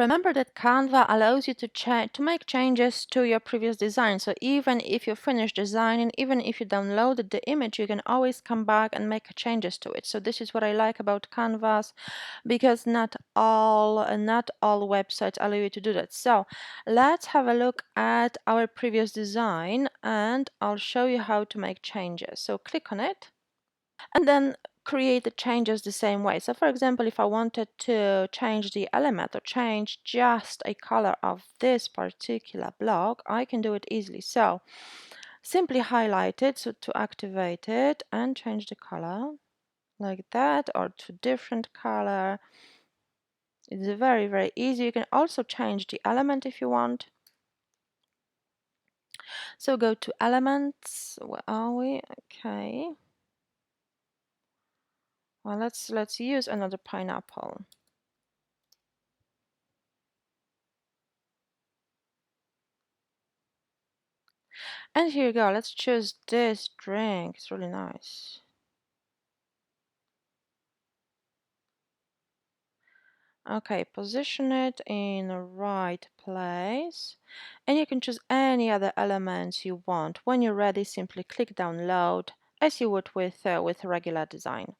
Remember that Canva allows you to make changes to your previous design. So even if you finish designing, even if you downloaded the image, you can always come back and make changes to it. So this is what I like about Canvas, because not all websites allow you to do that. So let's have a look at our previous design and I'll show you how to make changes. So click on it and then create the changes the same way. So for example, if I wanted to change the element or change just a color of this particular block, I can do it easily. So simply highlight it, so to activate it, and change the color like that, or to different color. It's very, very easy. You can also change the element if you want. So go to elements. Where are we? Okay. Well, let's use another pineapple. And here you go. Let's choose this drink. It's really nice. Okay, position it in the right place. And you can choose any other elements you want. When you're ready, simply click download as you would with regular design.